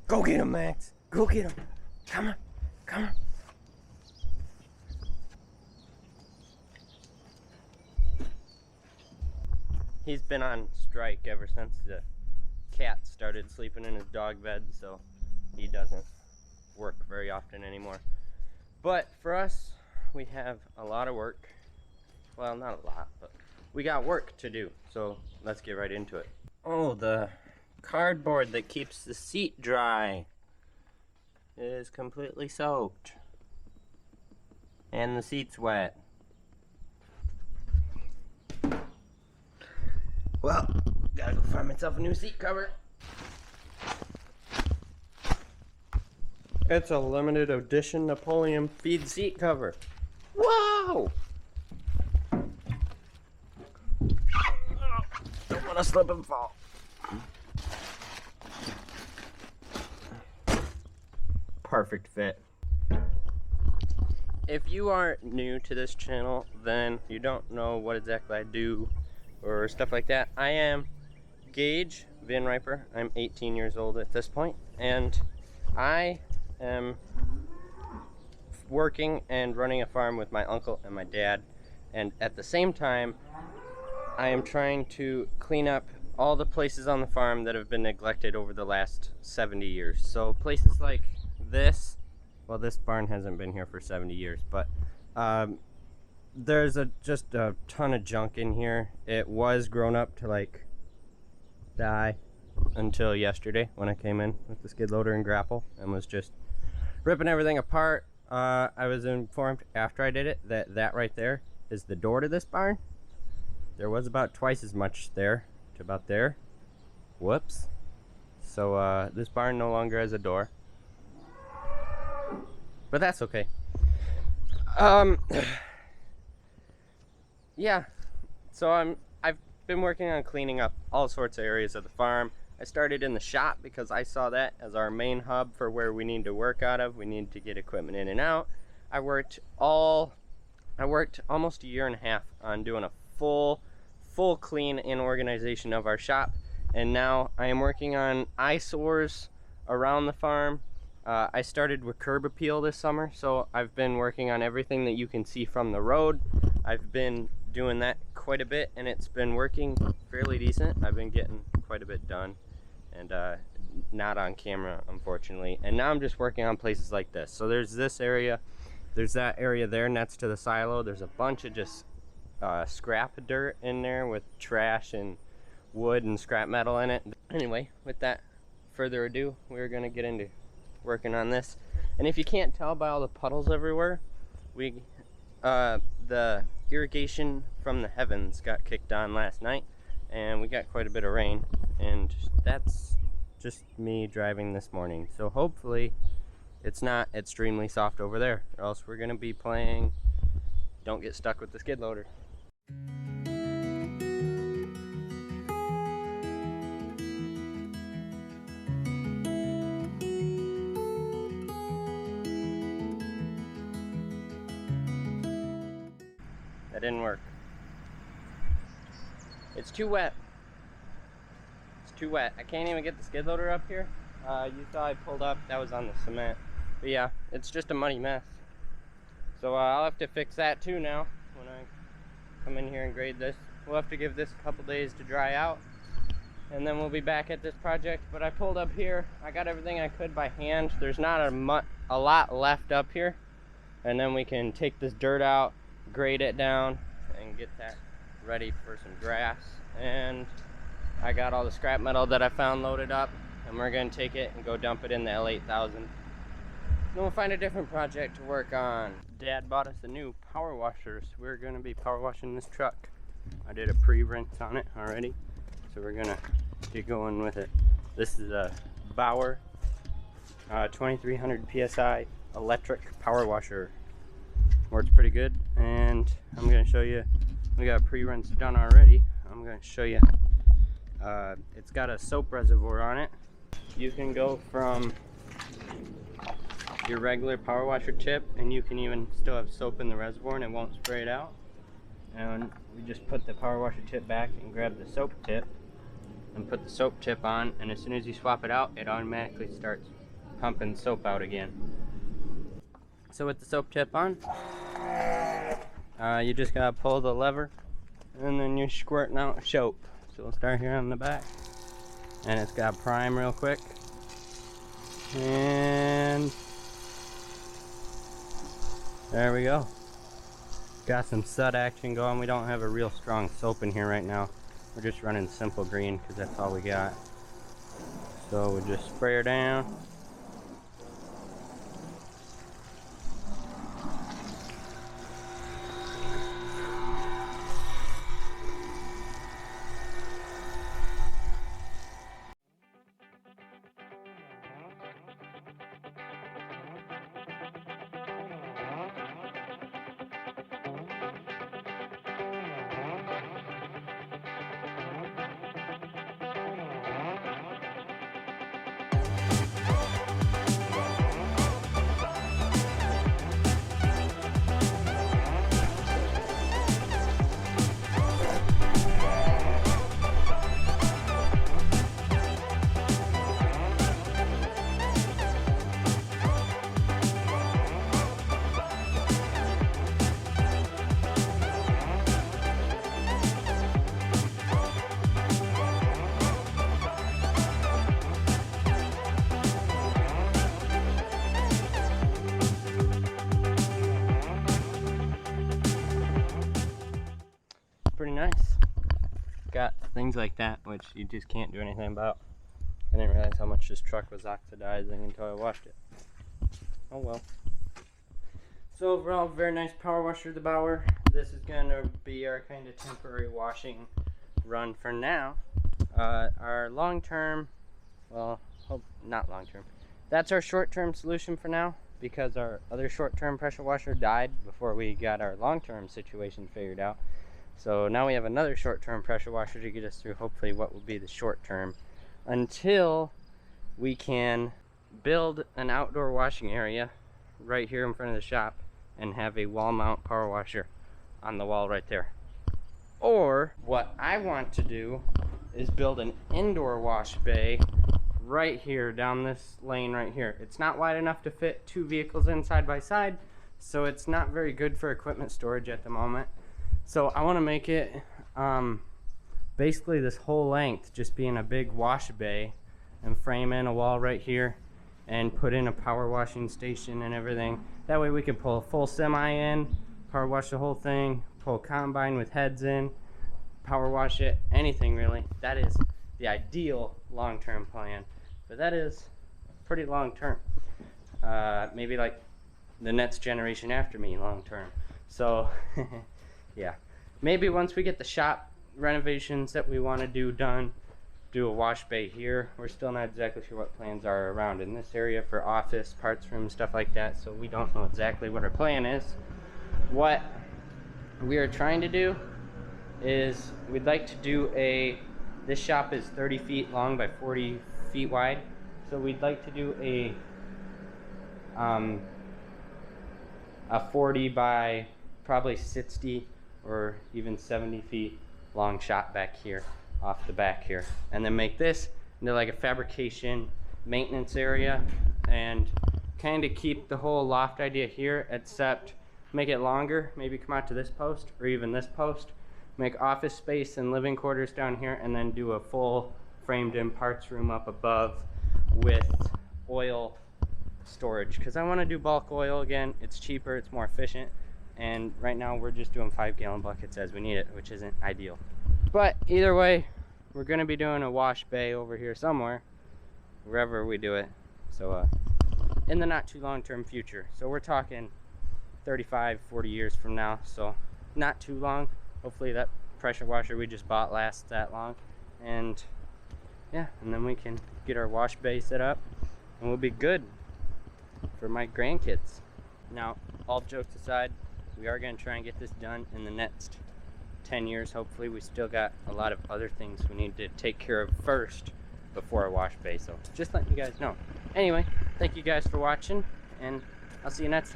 Go get him, Max. Go get him. Come on. Come on. He's been on strike ever since the cat started sleeping in his dog bed, so he doesn't work very often anymore. But for us, we have a lot of work. Well, not a lot, but we got work to do, so let's get right into it. Oh, the cardboard that keeps the seat dry is completely soaked. And the seat's wet. Well, gotta go find myself a new seat cover. It's a limited edition Napoleon feed seat cover. Wow! Don't want to slip and fall. Perfect fit. If you are new to this channel, then you don't know what exactly I do or stuff like that. I am Gage Van Riper. I'm 18 years old at this point, and I am working and running a farm with my uncle and my dad, and at the same time I am trying to clean up all the places on the farm that have been neglected over the last 70 years. So places like this, well, this barn hasn't been here for 70 years, but there's just a ton of junk in here. It was grown up to like die until yesterday when I came in with the skid loader and grapple and was just ripping everything apart. I was informed after I did it that that right there is the door to this barn. There was about twice as much there to about there. Whoops. So this barn no longer has a door, but that's okay. Yeah, so I've been working on cleaning up all sorts of areas of the farm. I started in the shop because I saw that as our main hub for where we need to work out of. We need to get equipment in and out. I worked almost a year and a half on doing a full clean and organization of our shop, and now I am working on eyesores around the farm. I started with curb appeal this summer, so I've been working on everything that you can see from the road. I've been doing that quite a bit, and it's been working fairly decent. I've been getting quite a bit done, and not on camera, unfortunately. And now I'm just working on places like this. So there's this area, there's that area there next to the silo. There's a bunch of just scrap dirt in there with trash and wood and scrap metal in it. Anyway, with that further ado, we're gonna get into working on this. And if you can't tell by all the puddles everywhere, the irrigation from the heavens got kicked on last night, and we got quite a bit of rain, and that's just me driving this morning. So hopefully it's not extremely soft over there, or else we're gonna be playing don't get stuck with the skid loader. That didn't work. It's too wet. It's too wet. I can't even get the skid loader up here. You saw I pulled up, that was on the cement. But yeah, it's just a muddy mess. So I'll have to fix that too now when I come in here and grade this. We'll have to give this a couple days to dry out, and then we'll be back at this project. But I pulled up here, I got everything I could by hand. There's not a lot left up here, and then we can take this dirt out, grade it down, and get that ready for some grass. And I got all the scrap metal that I found loaded up, and we're gonna take it and go dump it in the L8000. Then we'll find a different project to work on. Dad bought us a new power washer, so we're gonna be power washing this truck. I did a pre-rinse on it already, so we're gonna get going with it. This is a Bauer 2300 PSI electric power washer. Works pretty good, and I'm gonna show you. We got a pre-rinse done already. I'm gonna show you. It's got a soap reservoir on it. You can go from your regular power washer tip, and you can even still have soap in the reservoir and it won't spray it out. And we just put the power washer tip back and grab the soap tip, and put the soap tip on, and as soon as you swap it out, it automatically starts pumping soap out again. So with the soap tip on, you just gotta pull the lever and then you're squirting out soap. So we'll start here on the back, and it's got prime real quick, and there we go. Got some sud action going. We don't have a real strong soap in here right now. We're just running simple green because that's all we got. So we'll just spray her down. Pretty nice. Got things like that which you just can't do anything about. I didn't realize how much this truck was oxidizing until I washed it. Oh well. So overall, very nice power washer, the Bauer. This is gonna be our kind of temporary washing run for now. Our long-term, well, not long-term. That's our short-term solution for now, because our other short-term pressure washer died before we got our long-term situation figured out. So now we have another short-term pressure washer to get us through hopefully what will be the short term, until we can build an outdoor washing area right here in front of the shop and have a wall mount power washer on the wall right there. Or what I want to do is build an indoor wash bay right here down this lane right here. It's not wide enough to fit 2 vehicles in side by side, so it's not very good for equipment storage at the moment. So I want to make it basically this whole length just being a big wash bay, and frame in a wall right here and put in a power washing station and everything. That way we can pull a full semi in, power wash the whole thing, pull a combine with heads in, power wash it, anything really. That is the ideal long-term plan, but that is pretty long-term. Maybe like the next generation after me long-term. So yeah, maybe once we get the shop renovations that we want to do done, do a wash bay here. We're still not exactly sure what plans are around in this area for office, parts room, stuff like that, so we don't know exactly what our plan is. What we are trying to do is we'd like to do this shop is 30 feet long by 40 feet wide, so we'd like to do a 40 by probably 60 or even 70 feet long shop back here, off the back here, and then make this into like a fabrication maintenance area, and kind of keep the whole loft idea here, except make it longer, maybe come out to this post or even this post, make office space and living quarters down here, and then do a full framed in parts room up above with oil storage, because I want to do bulk oil again. It's cheaper, it's more efficient, and right now we're just doing 5-gallon buckets as we need it, which isn't ideal. But either way, we're going to be doing a wash bay over here somewhere, wherever we do it, so in the not too long term future. So we're talking 35-40 years from now, so not too long. Hopefully that pressure washer we just bought lasts that long, and yeah, and then we can get our wash bay set up and we'll be good for my grandkids. Now, all jokes aside, we are going to try and get this done in the next 10 years. Hopefully. We still got a lot of other things we need to take care of first before a wash bay, so just letting you guys know. Anyway, thank you guys for watching, and I'll see you next time.